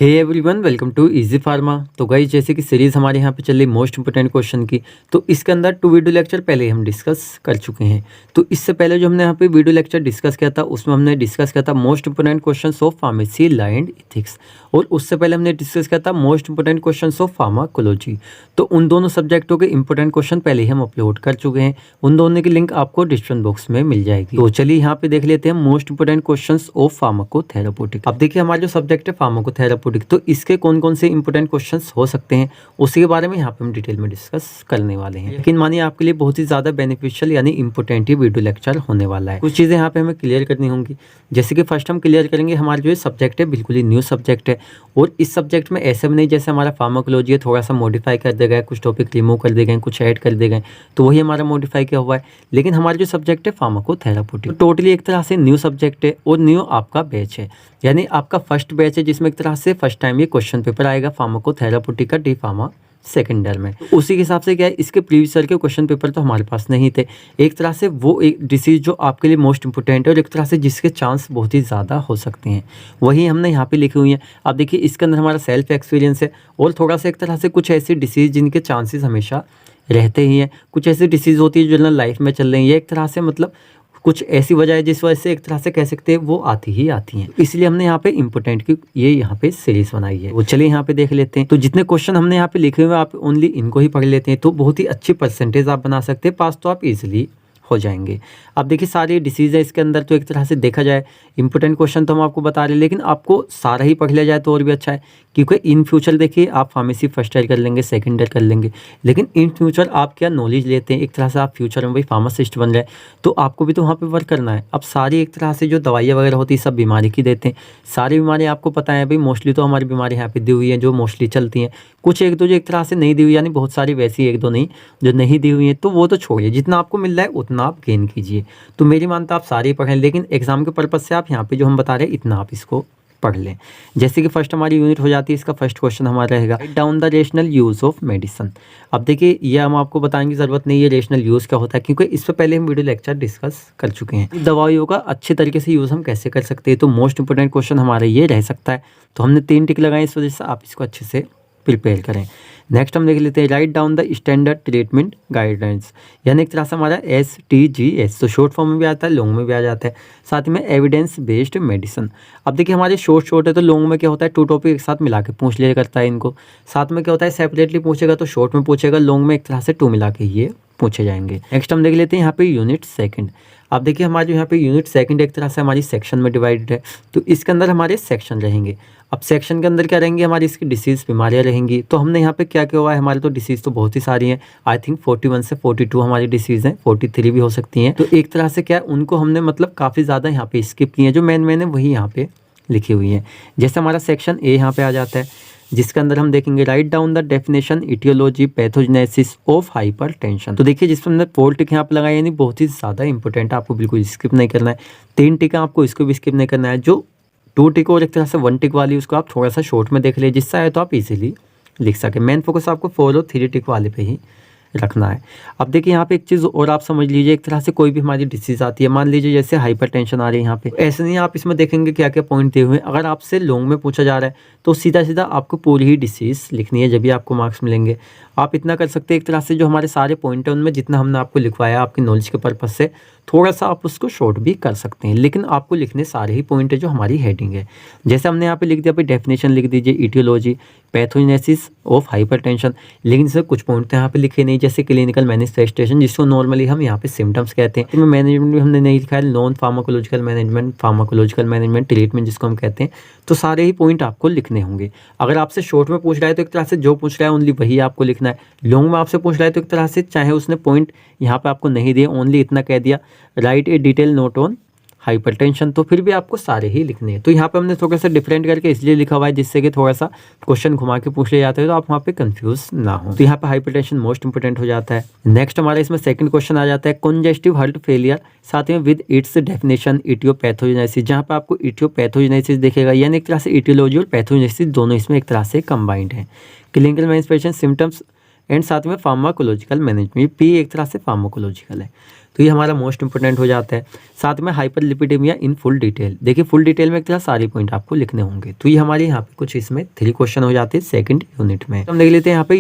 Hey everyone, welcome to easy pharma. तो guys, जैसे कि सीरीज़ हमारे यहाँ पे चल रही मोस्ट इंपोर्टेंट क्वेश्चन की, तो इसके अंदर 2 वीडियो लेक्चर पहले ही हम डिस्कस कर चुके हैं। तो इससे पहले जो हमने यहाँ पे वीडियो लेक्चर डिस्कस किया था, उसमें हमने डिस्कस किया था most important question of pharmacy law and ethics, और उससे पहले हमने डिस्कस किया था most important question of pharmacology. तो उन दोनों सब्जेक्टों के इंपोर्टेंट क्वेश्चन पहले ही हम अपलोड कर चुके हैं। उन दोनों की लिंक आपको डिस्क्रिप्शन बॉक्स में मिल जाएगी। तो चलिए यहाँ पे देख लेते हैं मोस्ट इंपोर्टेंट क्वेश्चन ऑफ फार्माकोथेराप्यूटिक। अब देखिए, हमारा जो सब्जेक्ट है फार्माकोथेराप्यूटिक, तो इसके कौन कौन से इंपोर्टेंट क्वेश्चंस हो सकते हैं उसी के बारे में यहाँ पे हम डिटेल में डिस्कस करने वाले हैं। लेकिन मानिए आपके लिए बहुत ही ज़्यादा बेनिफिशियल यानी इंपोर्टेंट ही वीडियो लेक्चर होने वाला है। कुछ चीज़ें यहाँ पे हमें क्लियर करनी होंगी। जैसे कि फर्स्ट हम क्लियर करेंगे, हमारा जो सब्जेक्ट है बिल्कुल ही न्यू सब्जेक्ट है, और इस सब्जेक्ट में ऐसे भी नहीं जैसे हमारा फार्माकोलॉजी है थोड़ा सा मॉडिफाई कर दिया गया, कुछ टॉपिक रिमूव कर दिए गए, कुछ ऐड कर दिए गए, तो वही हमारा मॉडिफाई किया हुआ है। लेकिन हमारा जो सब्जेक्ट है फार्माकोथेराप्यूटिक, तो टोटली एक तरह से न्यू सब्जेक्ट है और न्यू आपका बैच है, यानी आपका फर्स्ट बैच है जिसमें एक तरह से फर्स्ट टाइम ये क्वेश्चन पेपर आएगा फार्माकोथेराप्यूटिक का डी फार्मा सेकेंड ईयर में। तो उसी के हिसाब से क्या है, इसके प्रीवियस ईयर के क्वेश्चन पेपर तो हमारे पास नहीं थे। एक तरह से वो एक डिसीज जो आपके लिए मोस्ट इंपोर्टेंट है और एक तरह से जिसके चांस बहुत ही ज़्यादा हो सकते हैं, वही हमने यहाँ पे लिखी हुई है। आप देखिए, इसके अंदर हमारा सेल्फ एक्सपीरियंस है और थोड़ा सा एक तरह से कुछ ऐसी डिसीज जिनके चांसेस हमेशा रहते ही हैं, कुछ ऐसी डिसीज होती है जो जनरल लाइफ में चल रही है, एक तरह से मतलब कुछ ऐसी वजह है जिस वजह से एक तरह से कह सकते हैं वो आती ही आती हैं। इसलिए हमने यहाँ पे इंपोर्टेंट की ये यहाँ पे सीरीज बनाई है। वो चलिए यहाँ पे देख लेते हैं। तो जितने क्वेश्चन हमने यहाँ पे लिखे हुए आप ओनली इनको ही पढ़ लेते हैं तो बहुत ही अच्छी परसेंटेज आप बना सकते हैं, पास तो आप इजीली हो जाएंगे। अब देखिए, सारी डिसीज़ है इसके अंदर, तो एक तरह से देखा जाए इंपोर्टेंट क्वेश्चन तो हम आपको बता रहे हैं, लेकिन आपको सारा ही पढ़ लिया जाए तो और भी अच्छा है, क्योंकि इन फ्यूचर देखिए आप फार्मेसी फर्स्ट ईयर कर लेंगे, सेकंड ईयर कर लेंगे, लेकिन इन फ्यूचर आप क्या नॉलेज लेते हैं, एक तरह से आप फ्यूचर में भाई फार्मासिस्ट बन रहे हैं तो आपको भी तो वहाँ पे वर्क करना है। अब सारी एक तरह से जो दवाइयाँ वगैरह होती है सब बीमारी की देते हैं, सारी बीमारी आपको पता है भाई, मोस्टली तो हमारी बीमारी यहाँ पे दी हुई है जो मोस्टली चलती हैं, कुछ एक दो जो एक तरह से नहीं दी हुई, यानी बहुत सारी वैसी एक दो नहीं जो नहीं दी हुई है, तो वो तो छोड़िए, जितना आपको मिल रहा है उतना आप गेन कीजिए। तो मेरी मानता आप सारे पढ़ें, लेकिन एग्जाम के पर्पज़ से आप यहाँ पे जो हम बता रहे हैं इतना आप इसको पढ़ लें। जैसे कि फर्स्ट हमारी यूनिट हो जाती है, इसका फर्स्ट क्वेश्चन हमारा रहेगा right down the rational use of medicine. अब देखिए, ये हम आपको बताने की ज़रूरत नहीं है रेशनल यूज़ क्या होता है, क्योंकि इस पर पहले हम वीडियो लेक्चर डिस्कस कर चुके हैं। दवाइयों का अच्छे तरीके से यूज़ हम कैसे कर सकते हैं, तो मोस्ट इंपोर्टेंट क्वेश्चन हमारा ये रह सकता है। तो हमने 3 टिक लगाए, इस वजह से आप इसको अच्छे से प्रिपेयर करें। नेक्स्ट हम देख लेते हैं right down the standard treatment guidelines, यानी एक तरह से हमारा STGS, तो शॉर्ट फॉर्म में भी आता है, लॉन्ग में भी आ जाता है। साथ में एविडेंस बेस्ड मेडिसिन। अब देखिए, हमारे शॉर्ट है तो लॉन्ग में क्या होता है, 2 टॉपिक एक साथ मिला के पूछ लिया करता है इनको। साथ में क्या होता है, सेपरेटली पूछेगा तो शॉर्ट में पूछेगा, लॉन्ग में एक तरह से 2 मिला के ये पूछे जाएंगे। नेक्स्ट हम देख लेते हैं यहाँ पे यूनिट सेकंड। अब देखिए, हमारे जो यहाँ पे यूनिट सेकंड एक तरह से हमारी सेक्शन में डिवाइडेड है, तो इसके अंदर हमारे सेक्शन रहेंगे। अब सेक्शन के अंदर क्या रहेंगे, हमारी इसकी डिसीज़ बीमारियाँ रहेंगी। तो हमने यहाँ पे क्या क्या हुआ है, हमारे तो डिसीज़ तो बहुत ही सारी हैं, आई थिंक 41 से 42 हमारी डिसीज़ हैं, 43 भी हो सकती हैं। तो एक तरह से क्या उनको हमने मतलब काफ़ी ज़्यादा यहाँ पे स्किप किए हैं, जो मेन है वही यहाँ पे लिखी हुई हैं। जैसे हमारा सेक्शन ए यहाँ पे आ जाता है, जिसके अंदर हम देखेंगे write down the definition etiology pathogenesis of hypertension. तो देखिए, जिसमें हमने 4 टिक यहाँ पे लगाई, यानी बहुत ही ज़्यादा इंपॉर्टेंट, आपको बिल्कुल स्किप नहीं करना है। 3 टिक आपको इसको भी स्किप नहीं करना है। जो 2 टिक और एक तरह से 1 टिक वाली उसको आप थोड़ा सा शॉर्ट में देख ले, जिससे आए तो आप इजीली लिख सकें। मेन फोकस आपको 4 और 3 टिक वाले पे ही रखना है। अब देखिए, यहाँ पे एक चीज़ और आप समझ लीजिए, एक तरह से कोई भी हमारी डिसीज़ आती है, मान लीजिए जैसे हाइपरटेंशन आ रही है यहाँ पे, ऐसे नहीं आप इसमें देखेंगे क्या क्या पॉइंट दिए हुए हैं। अगर आपसे लॉन्ग में पूछा जा रहा है तो सीधा सीधा आपको पूरी ही डिसीज़ लिखनी है, जब भी आपको मार्क्स मिलेंगे। आप इतना कर सकते हैं, एक तरह से जो हमारे सारे पॉइंट हैं उनमें जितना हमने आपको लिखवाया आपकी नॉलेज के पर्पज़ से, थोड़ा सा आप उसको शॉर्ट भी कर सकते हैं, लेकिन आपको लिखने सारे ही पॉइंट है जो हमारी हेडिंग है। जैसे हमने यहाँ पे लिख दिया, डेफिनेशन लिख दीजिए इटियोलॉजी पैथोजेनेसिस ऑफ हाइपरटेंशन, लेकिन इसमें कुछ पॉइंट तो यहाँ पे लिखे नहीं, जैसे क्लिनिकल मैनिफेस्टेशन, जिसको नॉर्मली हम यहाँ पे सिम्टम्स कहते हैं। इसमें मैनेजमेंट भी हमने नहीं लिखा है, non pharmacological management, pharmacological management, treatment जिसको हम कहते हैं। तो सारे ही पॉइंट आपको लिखने होंगे। अगर आपसे शॉर्ट में पूछ रहा है तो एक तरह से जो पूछ रहा है ओनली वही आपको लिखना है। लॉन्ग में आपसे पूछ रहा है तो एक तरह से चाहे उसने पॉइंट यहाँ पे आपको नहीं दिया, ओनली इतना कह दिया right A detail note on hypertension, तो फिर भी आपको सारे ही लिखने हैं। तो यहाँ पे हमने थोड़ा सा डिफरेंट करके इसलिए लिखा हुआ है जिससे कि थोड़ा सा क्वेश्चन घुमा के पूछ ले जाते हैं तो आप वहाँ पे कंफ्यूज ना हो। तो यहाँ पे हाइपरटेंशन मोस्ट इंपोर्टेंट हो जाता है। नेक्स्ट हमारा इसमें सेकंड क्वेश्चन आ जाता है कंजेस्टिव हार्ट फेलियर, साथ में विद इट्स डेफिनेशन इटियोपैथोजेनेसिस, जहाँ पे आपको इटियोपैथोजेनेसिस देखेगा, यानी एक तरह से इटियोलॉजी और पैथोजेनेसिस दोनों इसमें एक तरह से कंबाइंड है। क्लिनिकल मैनिफेस्टेशन सिम्टम्स एंड साथ में फार्माकोलॉजिकल मैनेजमेंट, पी एक तरह से फार्माकोलॉजिकल है, तो ये हमारा मोस्ट इंपोर्टेंट हो जाता है। साथ में हाइपरलिपिडेमिया इन फुल डिटेल, देखिए फुल डिटेल में एक तरह सारे पॉइंट आपको लिखने होंगे, तो ये हमारे यहाँ पे कुछ इसमें 3 क्वेश्चन हो जाते हैं सेकंड यूनिट में। तो हम देख लेते हैं यहाँ पे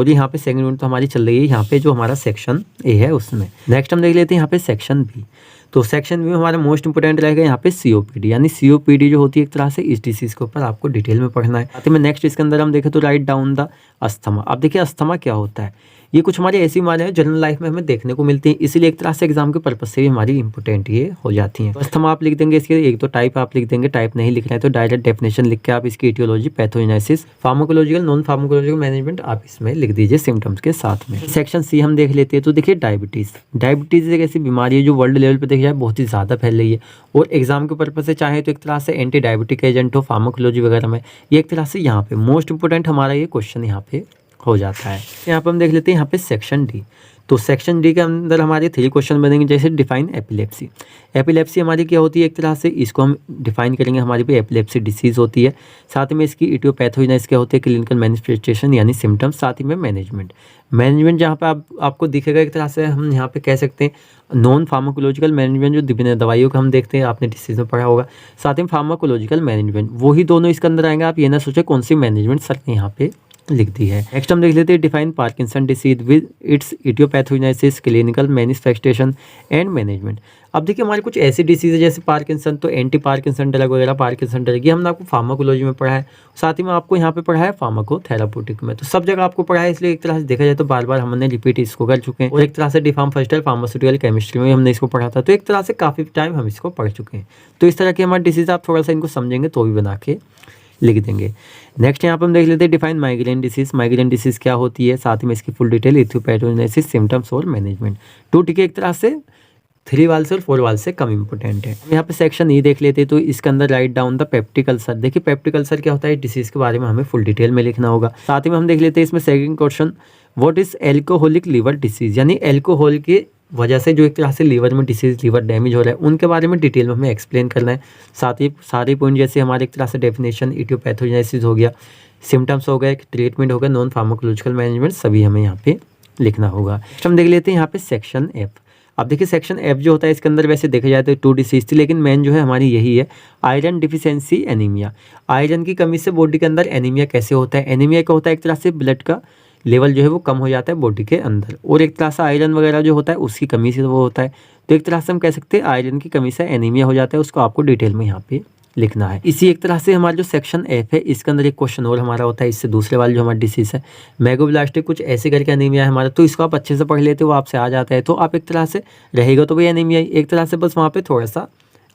यहाँ पे सेकंड यूनिट तो हमारी चल रही है यहाँ पे जो हमारा सेक्शन ए है उसमें। नेक्स्ट हम देख लेते हैं यहाँ पे सेक्शन बी। तो सेक्शन बी में हमारा मोस्ट इंपोर्टेंट रहेगा यहाँ पे सीओपीडी, यानी सीओपीडी जो होती है एक तरह से इस डिसीज के ऊपर आपको डिटेल में पढ़ना है। साथ में नेक्स्ट इसके अंदर हम देखें तो राइट डाउन द अस्थमा। अब देखिए अस्थमा क्या होता है, ये कुछ हमारी ऐसी बीमारियां हैं जनरल लाइफ में हमें देखने को मिलती हैं, इसीलिए एक तरह से एग्जाम के पर्पज से भी हमारी इंपॉर्टेंट ये हो जाती हैं। तो अस्थमा आप लिख देंगे, इसके एक तो टाइप आप लिख देंगे, टाइप नहीं लिख रहे हैं तो डायरेक्ट डेफिनेशन लिख के आप इसकी aetiology, pathogenesis, pharmacological, non pharmacological management आप इसमें लिख दीजिए सिम्टम्स के साथ में। सेक्शन सी हम देख लेते हैं, तो देखिए डायबिटीज एक ऐसी बीमारी है जो वर्ल्ड लेवल पर देखा जाए बहुत ही ज़्यादा फैल रही है, और एग्जाम के पर्पज से चाहे तो एक तरह से एंटी डायबिटिक एजेंट हो, फार्माकोलॉजी वगैरह में, ये एक तरह से यहाँ पे मोस्ट इंपोर्टेंट हमारा ये क्वेश्चन यहाँ पे हो जाता है। यहाँ पर हम देख लेते हैं यहाँ पे सेक्शन डी। तो सेक्शन डी के अंदर हमारे 3 क्वेश्चन बनेंगे, जैसे डिफाइन एपिलेप्सी। एपिलेप्सी हमारी क्या होती है, एक तरह से इसको हम डिफाइन करेंगे, हमारी पे एपिलेप्सी डिसीज होती है, साथ में इसकी इटियोपैथोजेनेसिस क्या होते हैं, क्लिनिकल मैनिफेस्टेशन यानी सिम्टम्स, साथ ही में मैनेजमेंट जहाँ पे आपको दिखेगा एक तरह से हम यहाँ पे कह सकते हैं नॉन फार्माकोलॉजिकल मैनेजमेंट, जो विभिन्न दवाइयों का हम देखते हैं, आपने डिसीज में पढ़ा होगा, साथ ही फार्माकोलॉजिकल मैनेजमेंट, वही दोनों इसके अंदर आएंगे। आप ये ना सोचे कौन सी मैनेजमेंट सर ने यहाँ पे लिख दी है। नेक्स्ट हम देख लेते हैं define Parkinson disease with its aetiopathogenesis, clinical manifestation and management. अब देखिए हमारी कुछ ऐसी डिसीज है जैसे पार्किंसन, तो एंटी पार्किंसन ड्रग वगैरह, पार्किंसन ड्रग ये हमने आपको फार्माकोलॉजी में पढ़ा है, साथ ही में आपको यहाँ पे पढ़ा है फार्माकोथेराप्यूटिक में, तो सब जगह आपको पढ़ा है, इसलिए एक तरह से देखा जाए तो बार बार हमने रिपीट इसको कर चुके हैं। और एक तरह से डिफार्म फर्स्ट ईयर फार्मास्यूटिकल केमिस्ट्री में हमने इसको पढ़ा था, तो एक तरह से काफ़ी टाइम हम इसको पढ़ चुके हैं। तो इस तरह की हमारी डिसीज आप थोड़ा सा इनको समझेंगे तो भी बना के लिख देंगे। नेक्स्ट यहाँ पर हम देख लेते हैं define migraine disease. Migraine disease क्या होती है, साथ में इसकी फुल डिटेल, इथियोपैथोजेनेसिस, सिम्टम्स और मैनेजमेंट। 2 टिके एक तरह से 3 वाल से और 4 वाल से कम इंपोर्टेंट है। यहाँ पे सेक्शन ई देख लेते हैं, तो इसके अंदर right down the peptic ulcer. देखिए पेप्टिक अल्सर क्या होता है, डिसीज के बारे में हमें फुल डिटेल में लिखना होगा। साथ ही में हम देख लेते हैं इसमें second question, what is alcoholic liver disease, यानी एल्कोहल के वजह से जो एक तरह से लीवर में डिसीज, लीवर डैमेज हो रहा है, उनके बारे में डिटेल में हमें एक्सप्लेन करना है। साथ ही सारे पॉइंट जैसे हमारे एक तरह से डेफिनेशन, इटियोपैथोजेनेसिस हो गया, सिम्टम्स हो गए, ट्रीटमेंट हो गया, नॉन फार्माकोलॉजिकल मैनेजमेंट, सभी हमें यहाँ पे लिखना होगा। नेक्स्ट हम देख लेते हैं यहाँ पे सेक्शन एफ। अब देखिए सेक्शन एफ जो होता है इसके अंदर वैसे देखा जाए तो 2 डिसीज थी, लेकिन मेन जो है हमारी यही है, आयरन डिफिशियंसी एनीमिया। आयरन की कमी से बॉडी के अंदर एनीमिया कैसे होता है, एनीमिया क्या होता है, एक तरह से ब्लड का लेवल जो है वो कम हो जाता है बॉडी के अंदर, और एक तरह से आयरन वगैरह जो होता है उसकी कमी से वो होता है, तो एक तरह से हम कह सकते हैं आयरन की कमी से एनीमिया हो जाता है, उसको आपको डिटेल में यहाँ पे लिखना है। इसी एक तरह से हमारा जो सेक्शन एफ है इसके अंदर एक क्वेश्चन और हमारा होता है, इससे दूसरे वाले जो हमारा डिसीज है मेगाब्लास्टिक कुछ ऐसे करके एनीमिया है हमारा, तो इसको आप अच्छे से पढ़ लेते हो, आपसे आ जाता है, तो आप एक तरह से रहेगा तो भाई एनीमिया, एक तरह से बस वहाँ पे थोड़ा सा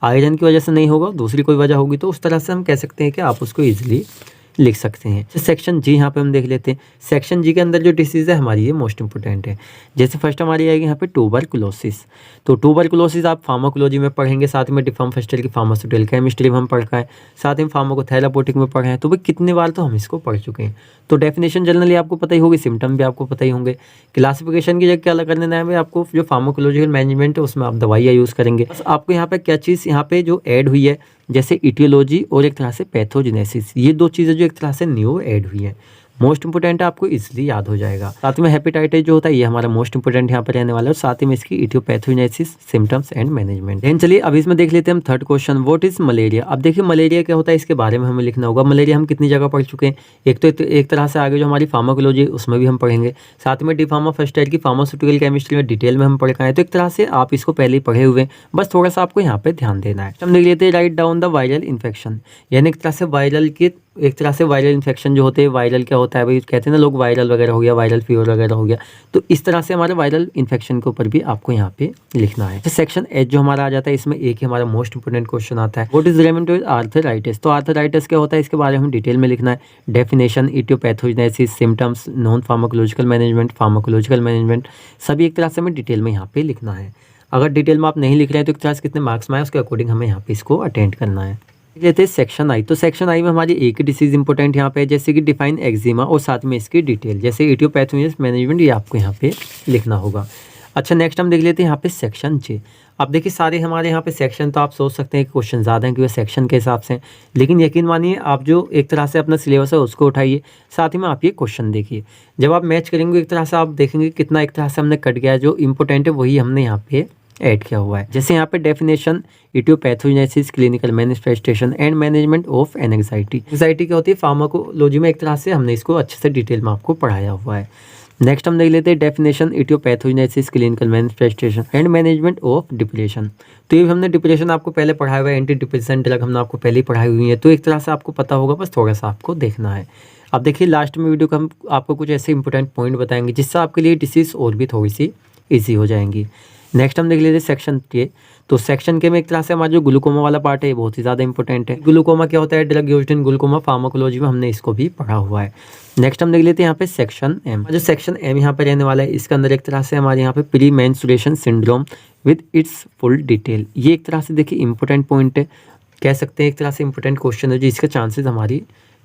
आयरन की वजह से नहीं होगा, दूसरी कोई वजह होगी, तो उस तरह से हम कह सकते हैं कि आप उसको ईजिली लिख सकते हैं। सेक्शन जी यहाँ पे हम देख लेते हैं, सेक्शन जी के अंदर जो डिसीज़ है हमारी ये मोस्ट इंपोर्टेंट है। जैसे फर्स्ट हमारी आएगी यहाँ पे ट्यूबरकुलोसिस, तो ट्यूबरकुलोसिस आप फार्माकोलॉजी में पढ़ेंगे, साथ में डिफार्म फर्स्ट ईयर की फार्मास्यूटिकल केमिस्ट्री में हम पढ़ा है, साथ में फार्माकोथेराप्यूटिक में पढ़े हैं, तो भाई कितने बार तो हम इसको पढ़ चुके हैं। तो डेफिनेशन जनरली आपको पता ही होगी, सिम्टम भी आपको पता ही होंगे, क्लासिफिकेशन की जगह क्या अलग करना है भाई आपको, जो फार्माकोलॉजिकल मैनेजमेंट है उसमें आप दवाइयाँ यूज़ करेंगे। बस आपको यहाँ पे क्या चीज़ यहाँ पे जो ऐड हुई है, जैसे इटियोलॉजी और एक तरह से पैथोजेनेसिस, ये 2 चीज़ें जो एक तरह से न्यू ऐड हुई हैं, मोस्ट इंपोर्टेंट है, आपको इसलिए याद हो जाएगा। साथ में हेपेटाइटिस जो होता है ये हमारा मोस्ट इंपोर्टेंट यहाँ पर रहने वाला है, और साथ ही में इसकी etiopathogenesis, symptoms and management. Then चलिए अब इसमें देख लेते हैं हम third question, what is malaria. अब देखिए मलेरिया क्या होता है इसके बारे में हमें लिखना होगा। मलेरिया हम कितनी जगह पढ़ चुके हैं, एक तो एक तरह से आगे जो हमारी फार्माकोलॉजी उसमें भी हम पढ़ेंगे, साथ में डिफार्मा फर्स्ट ईयर की फार्मास्यूटिकल केमिस्ट्री में डिटेल में हम पढ़ पाए, तो एक तरह से आप इसको पहले ही पढ़े हुए हैं, बस थोड़ा सा आपको यहाँ पे ध्यान देना है। हम देख लेते हैं right down the viral infection, यानी एक तरह से वायरल की एक तरह से वायरल इन्फेक्शन जो होते हैं, वायरल क्या होता है भाई, कहते हैं ना लोग वायरल वगैरह हो गया, वायरल फीवर वगैरह हो गया, तो इस तरह से हमारे वायरल इन्फेक्शन के ऊपर भी आपको यहाँ पे लिखना है। सेक्शन एच जो हमारा आ जाता है, इसमें एक ही हमारा मोस्ट इंपोर्टेंट क्वेश्चन आता है, व्हाट इज रेमेटोइड आर्थराइटिस। तो आर्थराइटिस क्या होता है इसके बारे में डिटेल में लिखना है, definition, aetiopathogenesis, symptoms, non pharmacological management, pharmacological management, सभी एक तरह से हमें डिटेल में यहाँ पे लिखना है। अगर डिटेल में आप नहीं लिख रहे हैं तो एक तरह से कितने मार्क्स में आए उसके अकॉर्डिंग हमें यहाँ पे इसको अटेंड करना है। लेते हैं सेक्शन आई, तो सेक्शन आई में हमारी एक ही डिसीज इंपॉर्टेंट यहाँ पे है, जैसे कि डिफाइन एक्जिमा और साथ में इसकी डिटेल, जैसे इटियोपैथोजेनेसिस मैनेजमेंट, ये आपको यहाँ पे लिखना होगा। अच्छा नेक्स्ट हम देख लेते हैं यहाँ पे सेक्शन जे। अब देखिए सारे हमारे यहाँ पे सेक्शन, तो आप सोच सकते हैं कि क्वेश्चन ज़्यादा हैं क्योंकि सेक्शन के हिसाब से हैं, लेकिन यकीन मानिए आप जो एक तरह से अपना सिलेबस है उसको उठाइए, साथ ही में आप ये क्वेश्चन देखिए। जब आप मैच करेंगे एक तरह से आप देखेंगे कितना एक तरह से हमने कट गया है, जो इंपॉर्टेंट है वही हमने यहाँ पे ऐड किया हुआ है। जैसे यहाँ पे definition, aetiopathogenesis, clinical manifestation and management of anxiety. Anxiety क्या होती है फार्माकोलॉजी में, एक तरह से हमने इसको अच्छे से डिटेल में आपको पढ़ाया हुआ है। नेक्स्ट हम देख लेते हैं definition, aetiopathogenesis, clinical manifestation and management of depression. तो ये हमने डिप्रेशन आपको पहले पढ़ाया हुआ है, एंटी डिप्रेशन ड्रग हमने आपको पहले ही पढ़ाई हुई है, तो एक तरह से आपको पता होगा, बस थोड़ा सा आपको देखना है। अब देखिए लास्ट में वीडियो का हम आपको कुछ ऐसे इंपॉर्टेंट पॉइंट बताएंगे जिससे आपके लिए डिसीज और भी थोड़ी सी ईजी हो जाएंगी। नेक्स्ट हम देख लेते हैं सेक्शन के। तो सेक्शन के में एक तरह से हमारा जो ग्लूकोमा वाला पार्ट है बहुत ही ज़्यादा इंपॉर्टेंट है। ग्लूकोमा क्या होता है, drug used in glaucoma, pharmacology में हमने इसको भी पढ़ा हुआ है। नेक्स्ट हम देख लेते हैं यहाँ पे सेक्शन एम। जो सेक्शन एम यहाँ पे रहने वाला है, इसके अंदर एक तरह से हमारे यहाँ पे pre menstruation syndrome with its full detail. ये एक तरह से देखिए इंपॉर्टेंट पॉइंट है, कह सकते हैं एक तरह से इंपॉर्टेंट क्वेश्चन है जिसके चांसेस हमारी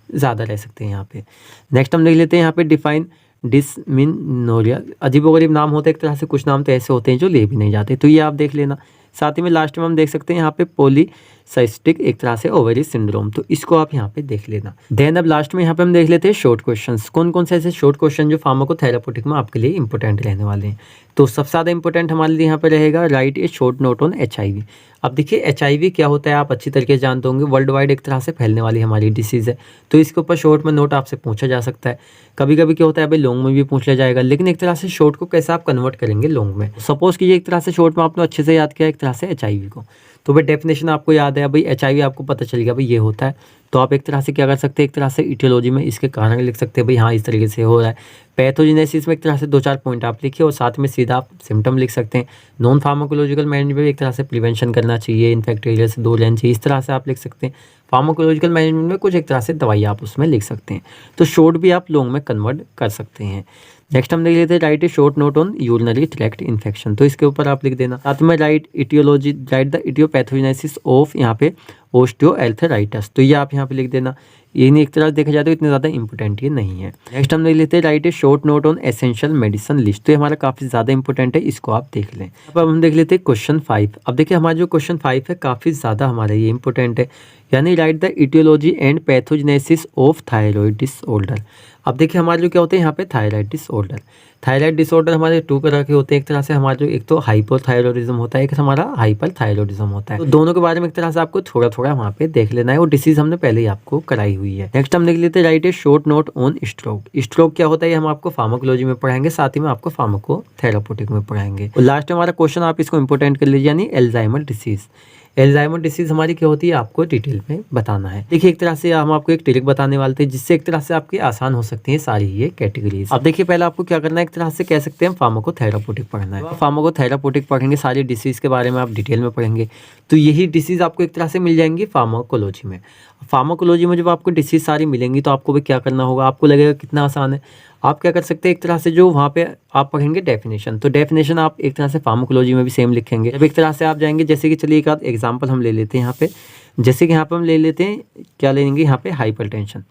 ज़्यादा रह सकते हैं यहाँ पे। नेक्स्ट हम देख लेते हैं यहाँ पे डिफाइन डिस्मिनोरिया। अजीबोगरीब नाम होते हैं एक तरह से, कुछ नाम तो ऐसे होते हैं जो ले भी नहीं जाते, तो ये आप देख लेना। साथ ही में लास्ट में हम देख सकते हैं यहाँ पे पॉलीसाइस्टिक एक तरह से ओवरी सिंड्रोम, तो इसको आप यहाँ पे देख लेना। देन अब लास्ट में यहाँ पे हम देख लेते हैं शॉर्ट क्वेश्चंस। कौन कौन से ऐसे शॉर्ट क्वेश्चन जो फार्माकोथेराप्यूटिक में आपके लिए इंपॉर्टेंट रहने वाले हैं। तो सबसे ज़्यादा इंपॉर्टेंट हमारे लिए यहाँ पे रहेगा right a short note on HIV। अब देखिए HIV क्या होता है आप अच्छी तरीके से जानते होंगे, वर्ल्ड वाइड एक तरह से फैलने वाली हमारी डिसीज़ है, तो इसके ऊपर शॉर्ट में नोट आपसे पूछा जा सकता है। कभी कभी क्या होता है भाई लॉन्ग में भी पूछ लिया जाएगा, लेकिन एक तरह से शॉर्ट को कैसे आप कन्वर्ट करेंगे लॉन्ग में। सपोज कीजिए एक तरह से शॉर्ट में आपने अच्छे से याद किया एक तरह से HIV को, तो भाई डेफिनेशन आपको याद है, भाई HIV आपको पता चल गया भाई ये होता है, तो आप एक तरह से क्या कर सकते हैं, एक तरह से इटियोलॉजी में इसके कारण लिख सकते हैं भाई हाँ इस तरीके से हो रहा है। पैथोजेनेसिस में एक तरह से 2-4 पॉइंट आप लिखिए और साथ में सीधा आप सिम्टम लिख सकते हैं। नॉन फार्माकोलॉजिकल मैनेजमेंट में एक तरह से प्रिवेंशन करना चाहिए, इन्फेक्ट एरिया से दूर रहना चाहिए, इस तरह से आप लिख सकते हैं। फार्माकोलॉजिकल मैनेजमेंट में कुछ एक तरह से दवाई आप उसमें लिख सकते हैं, तो शॉर्ट भी आप लॉन्ग में कन्वर्ट कर सकते हैं। नेक्स्ट हम देख लेते हैं write a short note on urinary tract infection, तो इसके ऊपर आप लिख देना। साथ में write etiology, write the etiopathogenesis of यहाँ पे ऑस्टियोआर्थराइटिस, तो ये आप यहाँ पे लिख देना। ये नहीं एक तरह से देखा जाए तो इतने ज़्यादा इंपॉर्टेंट ये नहीं है। नेक्स्ट हम देख लेते हैं write a short note on essential medicine list, तो ये हमारा काफ़ी ज़्यादा इंपॉर्टेंट है, इसको आप देख लें। अब हम देख लेते हैं क्वेश्चन 5। अब देखिए हमारा जो क्वेश्चन 5 है काफ़ी ज़्यादा हमारा ये इंपॉर्टेंट है, यानी write the etiology and pathogenesis of thyroid disorder. अब देखिए हमारे जो क्या होते हैं यहाँ पे थायराइड डिसऑर्डर। थायराइड डिसऑर्डर हमारे 2 तरह के होते हैं, एक तरह से हमारा जो एक तो हाइपोथायरॉयडिज्म होता है, एक हमारा हाइपरथायरॉयडिज्म होता है, तो दोनों के बारे में एक तरह से आपको थोड़ा थोड़ा वहाँ पे देख लेना है, वो डिसीज हमने पहले ही आपको कराई हुई है। नेक्स्ट हम देख लेते हैं write a short note on stroke. Stroke क्या होता है ये हम आपको फार्माकोलॉजी में पढ़ाएंगे, साथ ही में आपको फार्माकोथेराप्यूटिक में पढ़ाएंगे। और लास्ट में हमारा क्वेश्चन आप इसको इंपॉर्टेंट कर लीजिए, यानी एल्जाइमर डिसीज। एल्जाइमर डिसीज हमारी क्या होती है आपको डिटेल में बताना है। देखिए एक तरह से हम आपको एक ट्रिक बताने वाले थे जिससे एक तरह से आपकी आसान हो सकती है सारी ये कैटेगरीज। अब देखिए पहले आपको क्या करना है, एक तरह से कह सकते हैं फार्माकोथेराप्यूटिक पढ़ना है। फार्माकोथेराप्यूटिक पढ़ेंगे, सारी डिसीज के बारे में आप डिटेल में पढ़ेंगे, तो यही डिसीज आपको एक तरह से मिल जाएंगी फार्माकोलॉजी में। फार्माकोलॉजी में जब आपको डिसीज सारी मिलेंगी तो आपको भी क्या करना होगा, आपको लगेगा कितना आसान है। आप क्या कर सकते हैं, एक तरह से जो वहाँ पे आप पढ़ेंगे डेफिनेशन, तो डेफिनेशन आप एक तरह से फार्माकोलॉजी में भी सेम लिखेंगे। जब एक तरह से आप जाएंगे, जैसे कि चलिए एक आध एग्जांपल हम ले लेते हैं यहाँ पे, जैसे कि यहाँ पे हम ले लेते हैं क्या लेंगे यहाँ पे हाइपरटेंशन।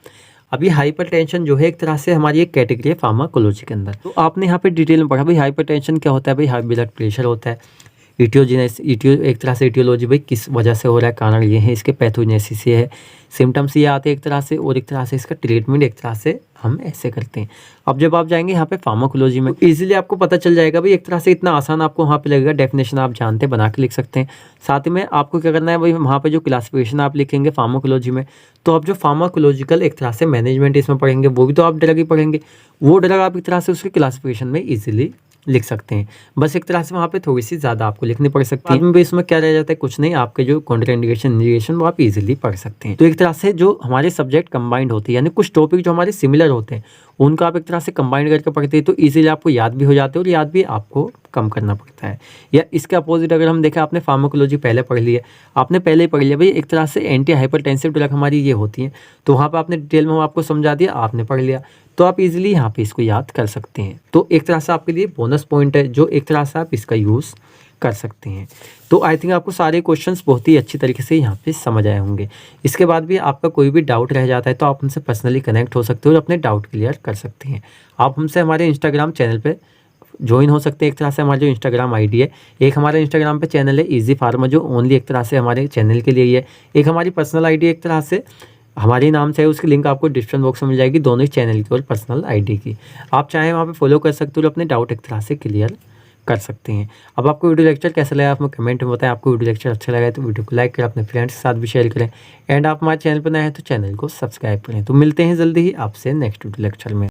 अब ये हाइपरटेंशन जो है एक तरह से हमारी एक कैटेगरी है फार्माकोलॉजी के अंदर, तो आपने यहाँ पे डिटेल में पढ़ा भाई हाइपरटेंशन क्या होता है, भाई हाई ब्लड प्रेशर होता है। इटियो एक तरह से इटियोलॉजी भाई किस वजह से हो रहा है, कारण ये है, इसके पैथोजेनेसिस ये है, सिम्टम्स ये आते हैं एक तरह से, और एक तरह से इसका ट्रीटमेंट एक तरह से हम ऐसे करते हैं। अब जब आप जाएंगे यहाँ पे फार्माकोलॉजी में, इजीली आपको पता चल जाएगा भाई, एक तरह से इतना आसान आपको वहाँ पे लगेगा, डेफिनेशन आप जानते हैं, बना के लिख सकते हैं। साथ में आपको क्या करना है भाई, वहाँ पे जो क्लासिफिकेशन आप लिखेंगे फार्माकोलॉजी में, तो आप जो फार्माकोलॉजिकल एक तरह से मैनेजमेंट इसमें पढ़ेंगे, वो भी तो आप ड्रग ही पढ़ेंगे, वो ड्रग आप एक तरह से उसके क्लासिफिकेशन में ईजिली लिख सकते हैं। बस एक तरह से वहाँ पे थोड़ी सी ज़्यादा आपको लिखनी पड़ सकती है, भी इसमें क्या रह जाता है, कुछ नहीं, आपके जो कॉन्ट्राइंडिकेशन इंडिकेशन वो आप इजीली पढ़ सकते हैं। तो एक तरह से जो हमारे सब्जेक्ट कंबाइंड होते हैं, यानी कुछ टॉपिक जो हमारे सिमिलर होते हैं उनको आप एक तरह से कंबाइंड करके पढ़ते हैं, तो इजीली आपको याद भी हो जाते हैं और याद भी आपको कम करना पड़ता है। या इसके अपोजिट अगर हम देखें, आपने फार्माकोलॉजी पहले पढ़ ली है, आपने पहले ही पढ़ लिया भाई एक तरह से एंटी हाइपरटेंसिव ड्रग हमारी ये होती है, तो वहाँ पर आपने डिटेल में आपको समझा दिया, आपने पढ़ लिया, तो आप इजीली यहाँ पे इसको याद कर सकते हैं। तो एक तरह से आपके लिए बोनस पॉइंट है जो एक तरह से आप इसका यूज़ कर सकते हैं। तो आई थिंक आपको सारे क्वेश्चंस बहुत ही अच्छी तरीके से यहाँ पे समझ आए होंगे। इसके बाद भी आपका कोई भी डाउट रह जाता है तो आप हमसे पर्सनली कनेक्ट हो सकते हो और अपने डाउट क्लियर कर सकते हैं। आप हमसे हमारे इंस्टाग्राम चैनल पे ज्वाइन हो सकते हैं एक तरह से हमारा जो इंस्टाग्राम आईडी है। एक हमारा इंस्टाग्राम पे चैनल है इजी फार्मा, जो ओनली एक तरह से हमारे चैनल के लिए ही है। एक हमारी पर्सनल आईडी एक तरह से हमारे नाम से है, उसकी लिंक आपको डिस्क्रिप्शन बॉक्स में मिल जाएगी, दोनों ही चैनल की और पर्सनल आईडी की। आप चाहें वहाँ पे फॉलो कर सकते हो और अपने डाउट एक तरह से क्लियर कर सकते हैं। अब आपको वीडियो लेक्चर कैसा लगा आप हमें कमेंट में बताएं। आपको वीडियो लेक्चर अच्छा लगा है तो वीडियो को लाइक करें, अपने फ्रेंड्स के साथ भी शेयर करें, एंड आप हमारे चैनल पर नए हैं तो चैनल को सब्सक्राइब करें। तो मिलते हैं जल्दी ही आपसे नेक्स्ट वीडियो लेक्चर में।